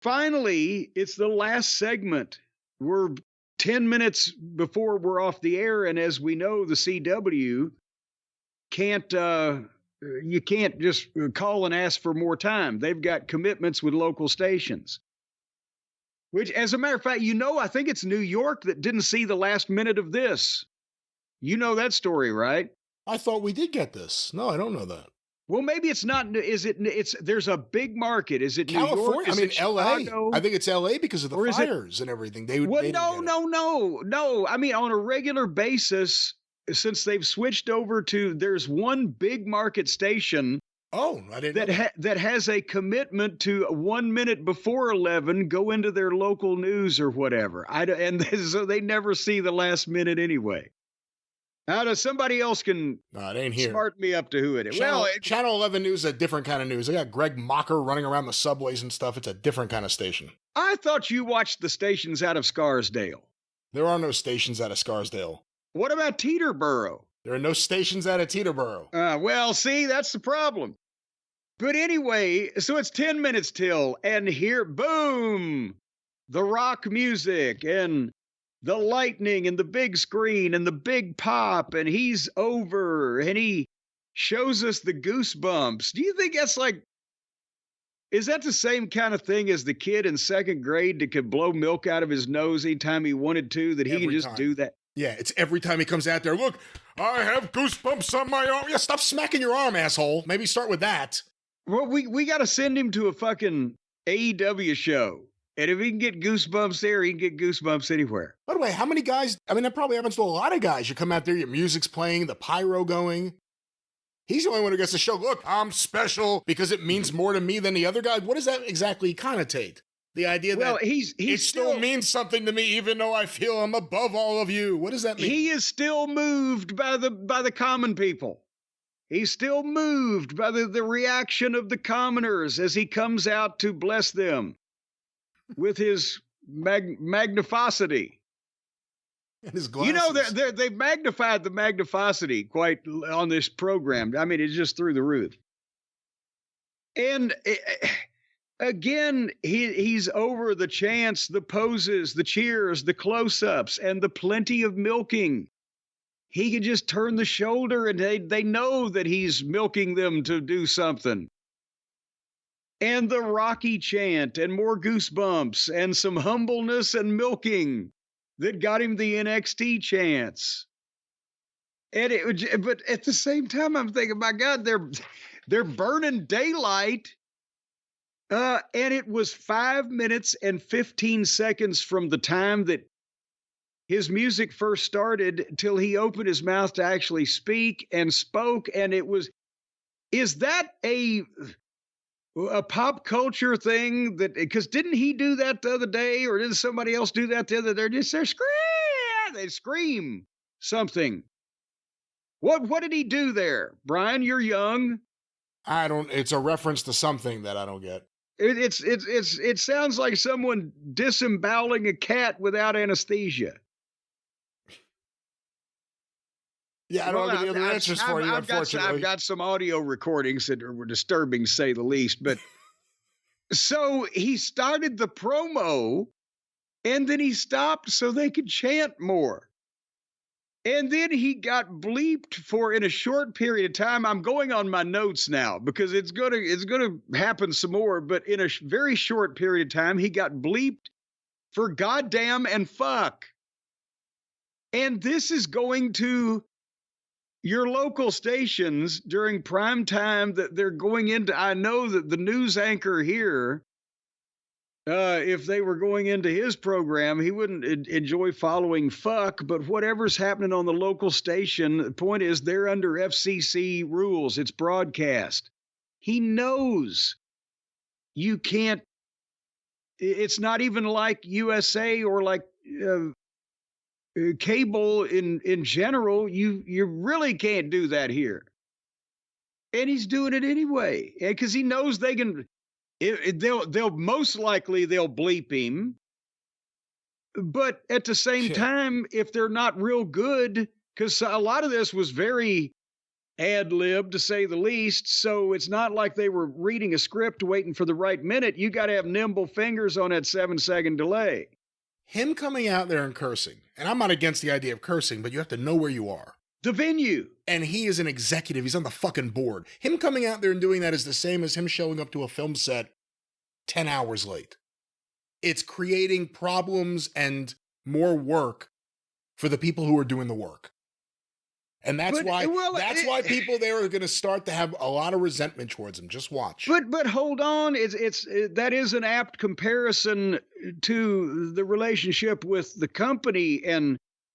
finally, it's the last segment. We're 10 minutes before we're off the air, and as we know, the CW can't you can't just call and ask for more time. They've got commitments with local stations. Which, as a matter of fact, I think it's New York that didn't see the last minute of this. You know that story, right? I thought we did get this. No, I don't know that. Well, maybe it's not. Is it? there's a big market. Is it California? New York? Is it LA. Chicago? I think it's LA because of the fires and everything. No. I mean, on a regular basis, since they've switched over to, there's one big market station. Oh, I didn't know that has a commitment to 1 minute before 11 go into their local news or whatever. So they never see the last minute anyway. Somebody else can it ain't here. Smart me up to who it is. Channel 11 News is a different kind of news. They got Greg Mocker running around the subways and stuff. It's a different kind of station. I thought you watched the stations out of Scarsdale. There are no stations out of Scarsdale. What about Teterboro? There are no stations out of Teterboro. Well, see, that's the problem. But anyway, so it's 10 minutes till, and here, boom, the rock music and the lightning and the big screen and the big pop, and he's over and he shows us the goosebumps. Do you think that's is that the same kind of thing as the kid in second grade that could blow milk out of his nose anytime he wanted to, that he can just do that? Yeah, it's every time he comes out there, look, I have goosebumps on my arm. Yeah, stop smacking your arm, asshole. Maybe start with that. Well, we got to send him to a fucking AEW show. And if he can get goosebumps there, he can get goosebumps anywhere. By the way, how many guys, that probably happens to a lot of guys. You come out there, your music's playing, the pyro going. He's the only one who gets to show, look, I'm special because it means more to me than the other guy. What does that exactly connotate? The idea that it still means something to me, even though I feel I'm above all of you. What does that mean? He is still moved by the common people. He's still moved by the reaction of the commoners as he comes out to bless them with his magnifosity. And his glasses. They've magnified the magnifosity quite on this program. It's just through the roof. And again, he's over the chants, the poses, the cheers, the close-ups, and the plenty of milking. He can just turn the shoulder and they know that he's milking them to do something. And the Rocky chant and more goosebumps and some humbleness and milking that got him the NXT chants. But at the same time, I'm thinking, my God, they're burning daylight. And it was 5 minutes and 15 seconds from the time that his music first started till he opened his mouth to actually speak and spoke. And is that a pop culture thing because didn't he do that the other day, or did somebody else do that the other day? They scream something. What did he do there? Brian, you're young. It's a reference to something that I don't get. It sounds like someone disemboweling a cat without anesthesia. Yeah, I don't have any other answers for you, unfortunately. I've got some audio recordings that were disturbing, to say the least. But so he started the promo, and then he stopped so they could chant more. And then he got bleeped in a short period of time. I'm going on my notes now because it's gonna happen some more. But in a very short period of time, he got bleeped for goddamn and fuck. And this is going to your local stations during prime time that they're going into. I know that the news anchor here, if they were going into his program, he wouldn't enjoy following fuck, but whatever's happening on the local station, the point is they're under FCC rules. It's broadcast. He knows you can't, it's not even like USA or like cable in general. You really can't do that here. And he's doing it anyway because he knows they can. They'll most likely they'll bleep him, but at the same time, if they're not real good, because a lot of this was very ad-lib, to say the least. So it's not like they were reading a script waiting for the right minute. You got to have nimble fingers on that 7-second delay. Him coming out there and cursing, and I'm not against the idea of cursing, but you have to know where you are. The venue. And he is an executive. He's on the fucking board. Him coming out there and doing that is the same as him showing up to a film set 10 hours late. It's creating problems and more work for the people who are doing the work. And that's why people there are going to start to have a lot of resentment towards him. Just watch. But hold on, that is an apt comparison to the relationship with the company,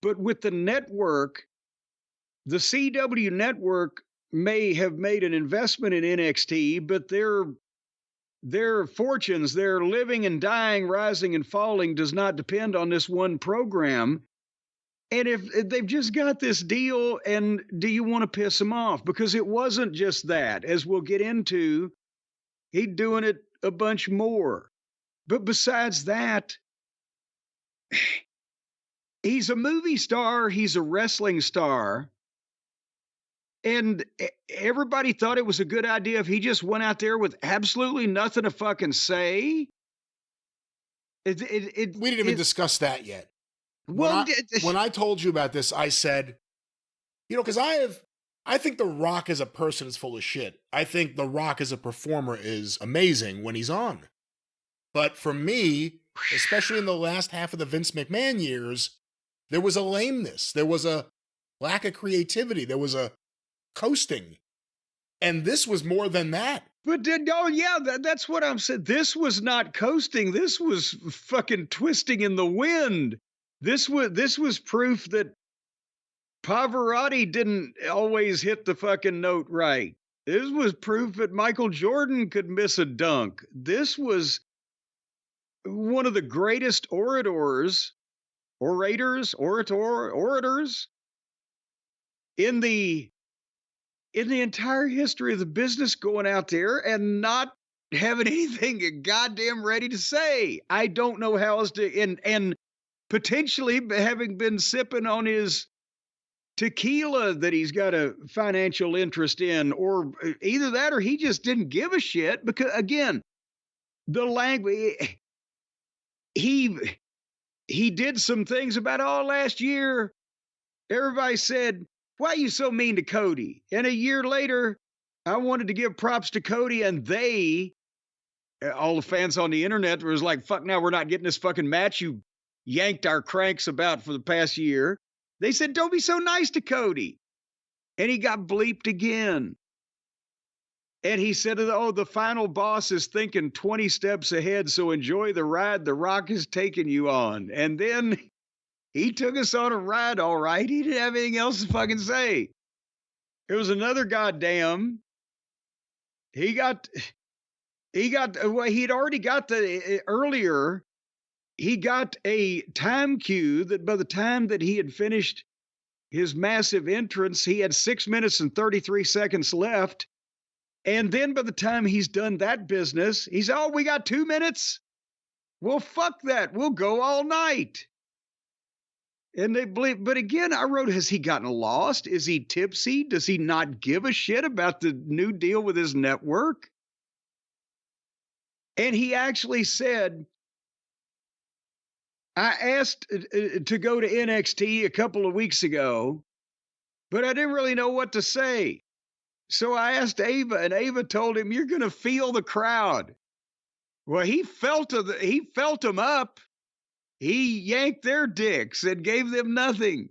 but with the network, the CW network may have made an investment in NXT, but their fortunes, their living and dying, rising and falling, does not depend on this one program. And if they've just got this deal, and do you want to piss them off? Because it wasn't just that. As we'll get into, he's doing it a bunch more. But besides that, he's a movie star, he's a wrestling star, and everybody thought it was a good idea if he just went out there with absolutely nothing to fucking say. We didn't even discuss that yet. Well, when I told you about this, I said, because I think The Rock as a person is full of shit. I think The Rock as a performer is amazing when he's on. But for me, especially in the last half of the Vince McMahon years, there was a lameness. There was a lack of creativity. There was a coasting. And this was more than that. But that's what I'm saying. This was not coasting. This was fucking twisting in the wind. This was proof that Pavarotti didn't always hit the fucking note right. This was proof that Michael Jordan could miss a dunk. This was one of the greatest orators in the entire history of the business, going out there and not having anything goddamn ready to say. I don't know how else to, and potentially having been sipping on his tequila that he's got a financial interest in, or either that or he just didn't give a shit. Because again, the language, he did some things about last year. Everybody said, "Why are you so mean to Cody?" And a year later, I wanted to give props to Cody, and all the fans on the internet was like, "Fuck, now we're not getting this fucking match you yanked our cranks about for the past year." They said, "Don't be so nice to Cody." And he got bleeped again. And he said, "Oh, the final boss is thinking 20 steps ahead, so enjoy the ride the Rock is taking you on." And then he took us on a ride, all right. He didn't have anything else to fucking say. There was another goddamn. He'd already got earlier. He got a time cue that by the time that he had finished his massive entrance, he had 6 minutes and 33 seconds left. And then by the time he's done that business, he's, "Oh, we got 2 minutes? Well, fuck that. We'll go all night." And they believe, but again, I wrote, has he gotten lost? Is he tipsy? Does he not give a shit about the new deal with his network? And he actually said, "I asked to go to NXT a couple of weeks ago, but I didn't really know what to say. So I asked Ava, and Ava told him, 'You're going to feel the crowd.'" Well, he felt them up. He yanked their dicks and gave them nothing.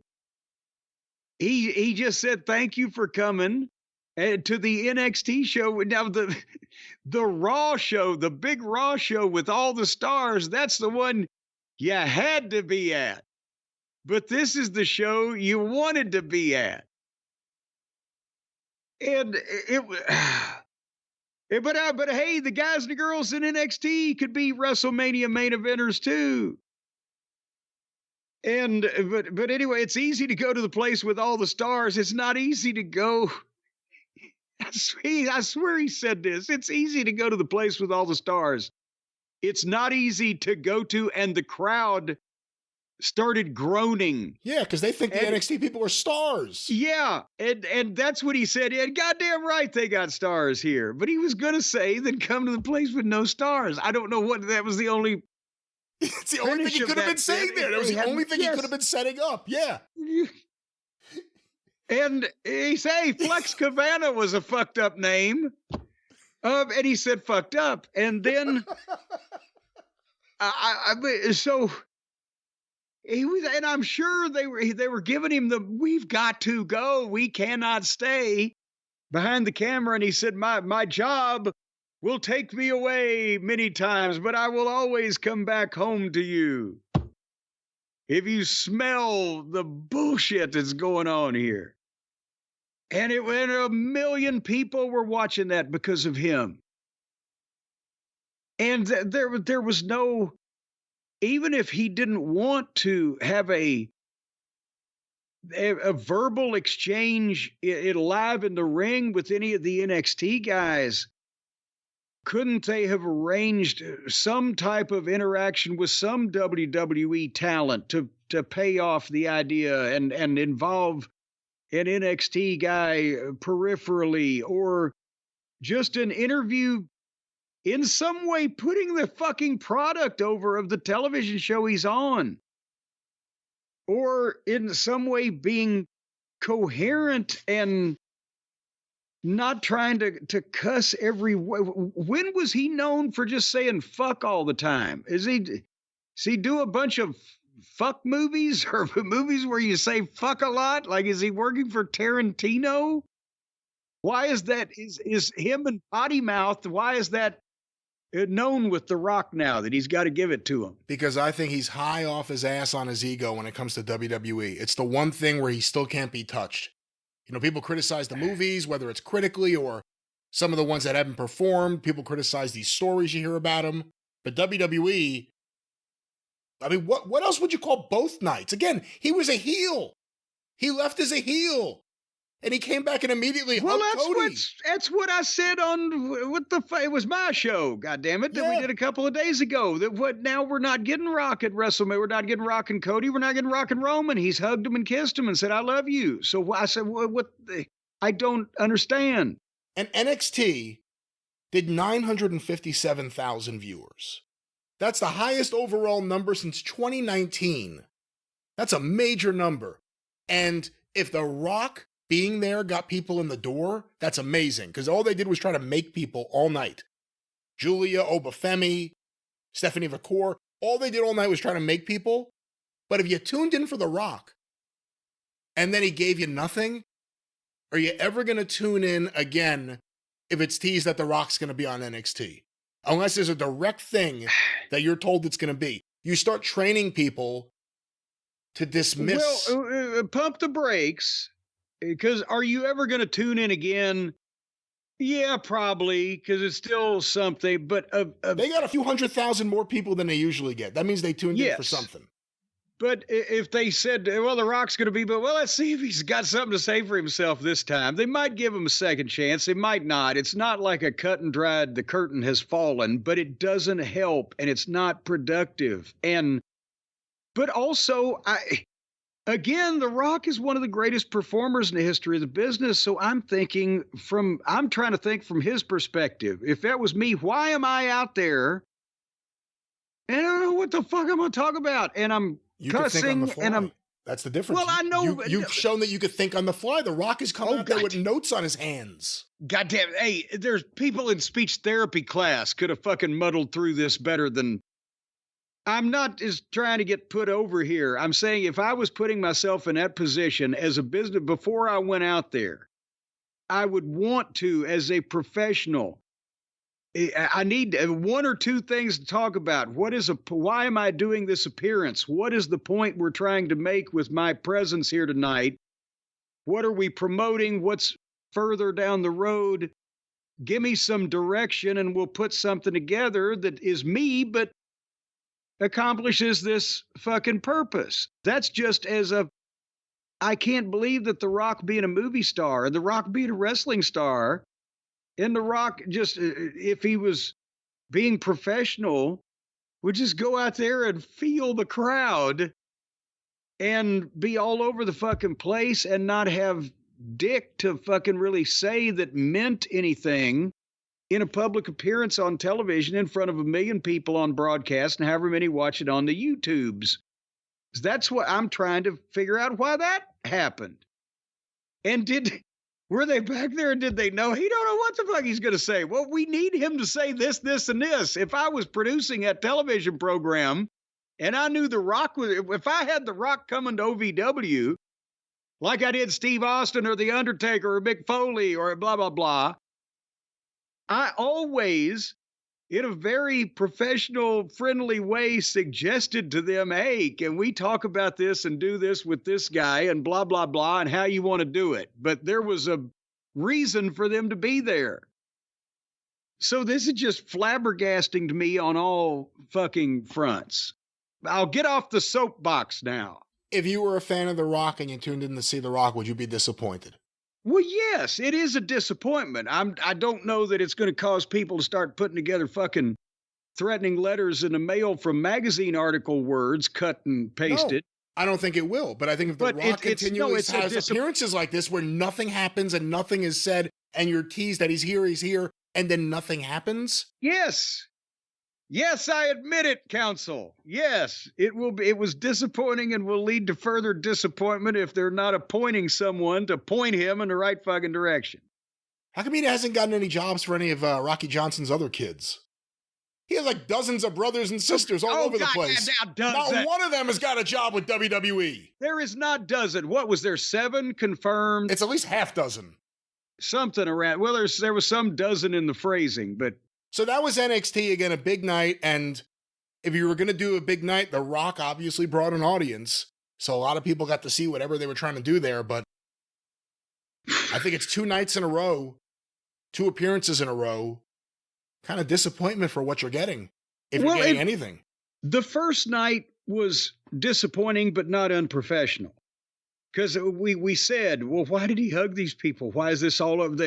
He just said, "Thank you for coming to the NXT show." Now the Raw show, the big Raw show with all the stars, that's the one you had to be at. But this is the show you wanted to be at. And but hey, the guys and the girls in NXT could be WrestleMania main eventers too. And but anyway, it's easy to go to the place with all the stars. It's not easy to go. I swear he said this. It's easy to go to the place with all the stars. It's not easy to go to and the crowd started groaning. Yeah, because they think the NXT people are stars. Yeah, and that's what he said. And goddamn right they got stars here. But he was going to say, then come to the place with no stars. I don't know what, that was the only... It's the only thing he could have been saying there. That was the only thing he could have been setting up. Yeah. And he said, hey, Flex Cabana was a fucked up name. And he said fucked up. And then, so he was, and I'm sure they were giving him the, we've got to go. We cannot stay behind the camera. And he said, my job will take me away many times, but I will always come back home to you. If you smell the bullshit that's going on here. And it went, 1 million people were watching that because of him. And there was no, even if he didn't want to have a verbal exchange live in the ring with any of the NXT guys, couldn't they have arranged some type of interaction with some WWE talent to pay off the idea and involve an NXT guy peripherally, or just an interview in some way, putting the fucking product over of the television show he's on, or in some way being coherent and not trying to cuss every way. When was he known for just saying fuck all the time? Does he do a bunch of fuck movies or movies where you say fuck a lot? Like, is he working for Tarantino? Why is that? Is him and Potty Mouth, why is that known with The Rock now, that he's got to give it to him? Because I think he's high off his ass on his ego when it comes to WWE. It's the one thing where he still can't be touched. You know, people criticize the movies, whether it's critically or some of the ones that haven't performed. People criticize these stories you hear about him. But WWE, I mean, what else would you call both nights? Again, he was a heel. He left as a heel. And he came back and immediately hugged Cody. That's what I said on what the it was my show, goddammit, that we did a couple of days ago. Now we're not getting Rock at WrestleMania. We're not getting Rock and Cody. We're not getting Rock and Roman. He's hugged him and kissed him and said, I love you. So I said, what I don't understand. And NXT did 957,000 viewers. That's the highest overall number since 2019. That's a major number. And if The Rock being there got people in the door, that's amazing, because all they did was try to make people all night. Julia Obafemi, Stephanie Vacour, all they did all night was try to make people. But if you tuned in for The Rock and then he gave you nothing, are you ever going to tune in again if it's teased that The Rock's going to be on NXT? Unless there's a direct thing that you're told it's going to be. You start training people to dismiss. Well, pump the brakes. Because are you ever going to tune in again? Yeah, probably, because it's still something. But they got a few 100,000 more people than they usually get. That means they tuned in for something. But if they said, well, The Rock's going to be, but well, let's see if he's got something to say for himself this time. They might give him a second chance. They might not. It's not like a cut and dried, the curtain has fallen, but it doesn't help, and it's not productive. But also, again, The Rock is one of the greatest performers in the history of the business. So I'm trying to think from his perspective. If that was me, why am I out there? And I don't know what the fuck I'm going to talk about. And I'm cussing, and that's the difference. Well, I know you've shown that you could think on the fly. The Rock is coming out there with notes on his hands. Goddamn. Hey, there's people in speech therapy class could have fucking muddled through this better than. I'm not just trying to get put over here. I'm saying if I was putting myself in that position as a business before I went out there, I would want to, as a professional, I need one or two things to talk about. Why am I doing this appearance? What is the point we're trying to make with my presence here tonight? What are we promoting? What's further down the road? Give me some direction and we'll put something together that is me, but accomplishes this fucking purpose. That's just I can't believe that The Rock being a movie star and The Rock being a wrestling star and The Rock just, if he was being professional, would just go out there and feel the crowd and be all over the fucking place and not have dick to fucking really say that meant anything in a public appearance on television in front of 1 million people on broadcast and however many watch it on the YouTubes. That's what I'm trying to figure out, why that happened. And were they back there and did they know? He don't know what the fuck he's going to say. Well, we need him to say this, this, and this. If I was producing a television program and I knew The Rock was, if I had The Rock coming to OVW, like I did Steve Austin or The Undertaker or Mick Foley or blah, blah, blah, I always, in a very professional, friendly way, suggested to them, hey, can we talk about this and do this with this guy and blah, blah, blah, and how you want to do it. But there was a reason for them to be there. So this is just flabbergasting to me on all fucking fronts. I'll get off the soapbox now. If you were a fan of The Rock and you tuned in to see The Rock, would you be disappointed? Well, yes, it is a disappointment. I don't know that it's going to cause people to start putting together fucking threatening letters in the mail from magazine article words cut and pasted. No, I don't think it will. But I think if The Rock continues has appearances like this where nothing happens and nothing is said and you're teased that he's here, and then nothing happens. Yes. Yes, I admit it, counsel. Yes, it will be. It was disappointing and will lead to further disappointment if they're not appointing someone to point him in the right fucking direction. How come he hasn't gotten any jobs for any of Rocky Johnson's other kids? He has like dozens of brothers and sisters all over the place. Not one of them has got a job with WWE. There is not dozen. What was there, 7 confirmed? It's at least half dozen. Something around. Well, there was some dozen in the phrasing, but. So that was NXT, again, a big night, and if you were going to do a big night, The Rock obviously brought an audience, so a lot of people got to see whatever they were trying to do there, but I think it's 2 nights in a row, 2 appearances in a row, kind of disappointment for what you're getting, if you're getting anything. The first night was disappointing, but not unprofessional, because we said, well, why did he hug these people? Why is this all of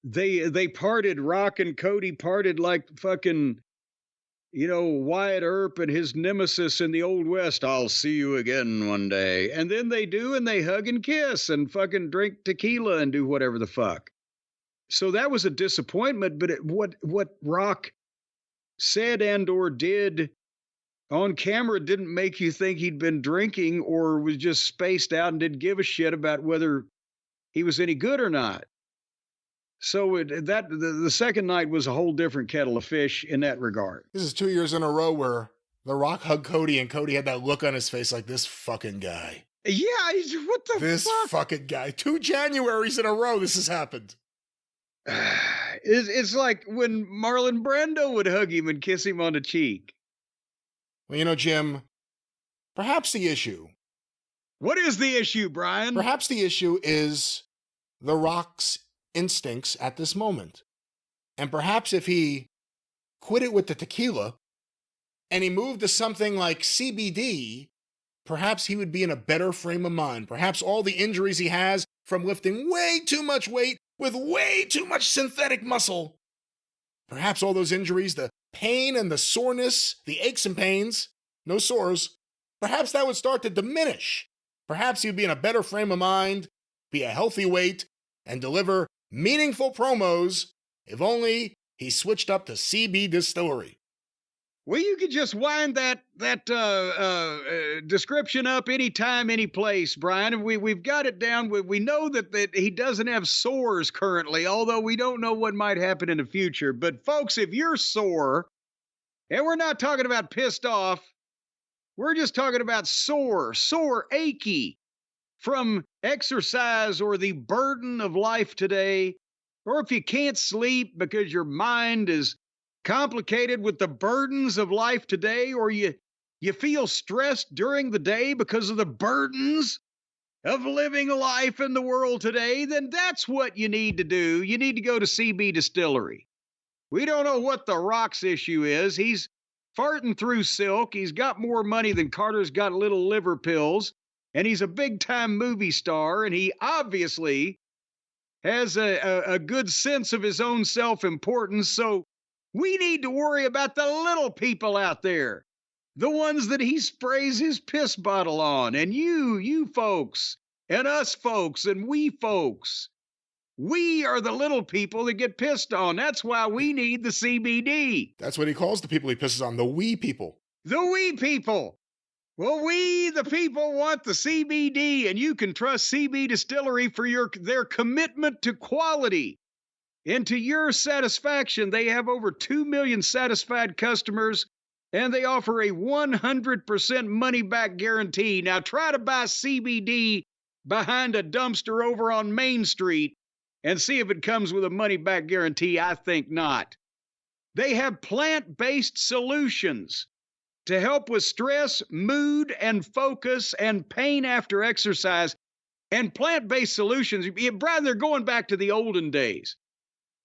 They parted, Rock and Cody parted like fucking, Wyatt Earp and his nemesis in the Old West. I'll see you again one day. And then they do, and they hug and kiss and fucking drink tequila and do whatever the fuck. So that was a disappointment, but what Rock said and or did on camera didn't make you think he'd been drinking or was just spaced out and didn't give a shit about whether he was any good or not. So the second night was a whole different kettle of fish in that regard. This is 2 years in a row where The Rock hugged Cody and Cody had that look on his face like, this fucking guy. Yeah, what the fuck? This fucking guy. 2 Januaries in a row this has happened. It's like when Marlon Brando would hug him and kiss him on the cheek. Well, Jim, perhaps the issue. What is the issue, Brian? Perhaps the issue is The Rock's instincts at this moment. And perhaps if he quit it with the tequila and he moved to something like CBD, perhaps he would be in a better frame of mind. Perhaps all the injuries he has from lifting way too much weight with way too much synthetic muscle, perhaps all those injuries, the pain and the soreness, the aches and pains, no sores, perhaps that would start to diminish. Perhaps he'd be in a better frame of mind, be a healthy weight, and deliver meaningful promos if only he switched up to CB Distillery. Well, you could just wind that description up anytime, any place, Brian. And we've got it down. We know that he doesn't have sores currently, although we don't know what might happen in the future. But folks, if you're sore, and we're not talking about pissed off, we're just talking about sore, achy, from exercise or the burden of life today, or if you can't sleep because your mind is complicated with the burdens of life today, or you feel stressed during the day because of the burdens of living life in the world today, then that's what you need to do. You need to go to CB Distillery. We don't know what the Rock's issue is. He's farting through silk. He's got more money than Carter's got little liver pills. And he's a big-time movie star, and he obviously has a good sense of his own self-importance. So we need to worry about the little people out there. The ones that he sprays his piss bottle on. And you folks, and us folks, and we folks. We are the little people that get pissed on. That's why we need the CBD. That's what he calls the people he pisses on, the we people. The we people. Well, we, the people, want the CBD, and you can trust CB Distillery for their commitment to quality and to your satisfaction. They have over 2 million satisfied customers, and they offer a 100% money-back guarantee. Now, try to buy CBD behind a dumpster over on Main Street and see if it comes with a money-back guarantee. I think not. They have plant-based solutions to help with stress, mood, and focus, and pain after exercise. And plant-based solutions, Brian, they're going back to the olden days.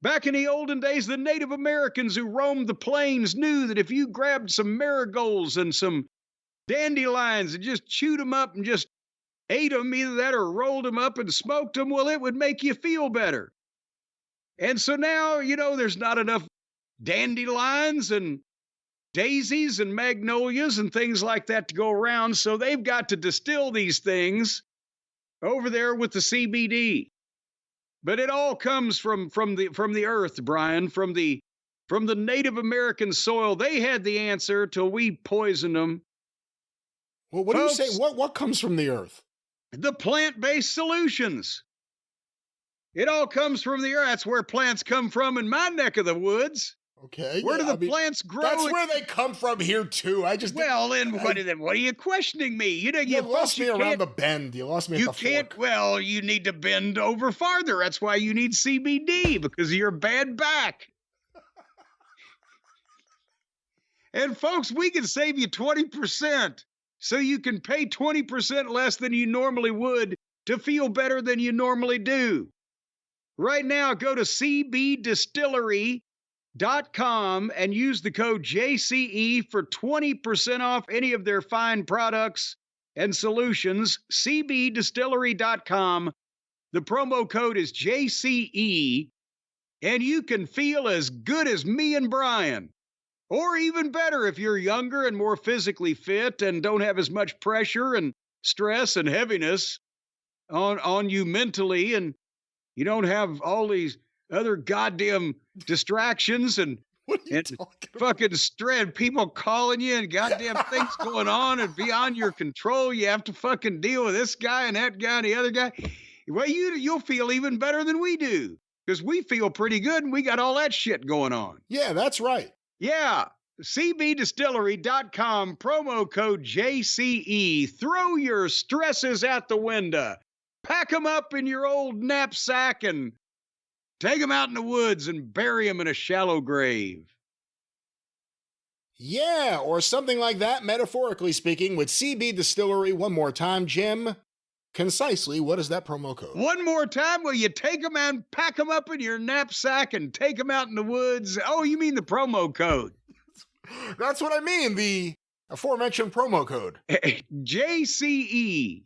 Back in the olden days, the Native Americans who roamed the plains knew that if you grabbed some marigolds and some dandelions and just chewed them up and just ate them, either that or rolled them up and smoked them, well, it would make you feel better. And so now, there's not enough dandelions and daisies and magnolias and things like that to go around, so they've got to distill these things over there with the CBD. But it all comes from the earth, Brian, from the Native American soil. They had the answer till we poisoned them. Well, what Folks, do you say? What comes from the earth? The plant-based solutions. It all comes from the earth. That's where plants come from in my neck of the woods. Okay. Where do the plants grow? That's where they come from here too. Then what are you questioning me? You lost me around the bend. You lost me at the fork. Well, you need to bend over farther. That's why you need CBD, because of your bad back. And folks, we can save you 20%, so you can pay 20% less than you normally would to feel better than you normally do. Right now, go to CBDistillery.com and use the code JCE for 20% off any of their fine products and solutions. CBDistillery.com. The promo code is JCE, and you can feel as good as me and Brian. Or even better if you're younger and more physically fit and don't have as much pressure and stress and heaviness on you mentally, and you don't have all these other goddamn distractions and fucking stress, people calling you and goddamn things going on and beyond your control. You have to fucking deal with this guy and that guy and the other guy. Well, you'll feel even better than we do, because we feel pretty good and we got all that shit going on. Yeah, that's right. Yeah. CBDistillery.com, promo code JCE. Throw your stresses out the window. Pack them up in your old knapsack and take them out in the woods and bury them in a shallow grave. Yeah, or something like that, metaphorically speaking, with CB Distillery. One more time, Jim. Concisely, what is that promo code? One more time? Well, you take them out and pack them up in your knapsack and take them out in the woods. Oh, you mean the promo code? That's what I mean, the aforementioned promo code. JCE.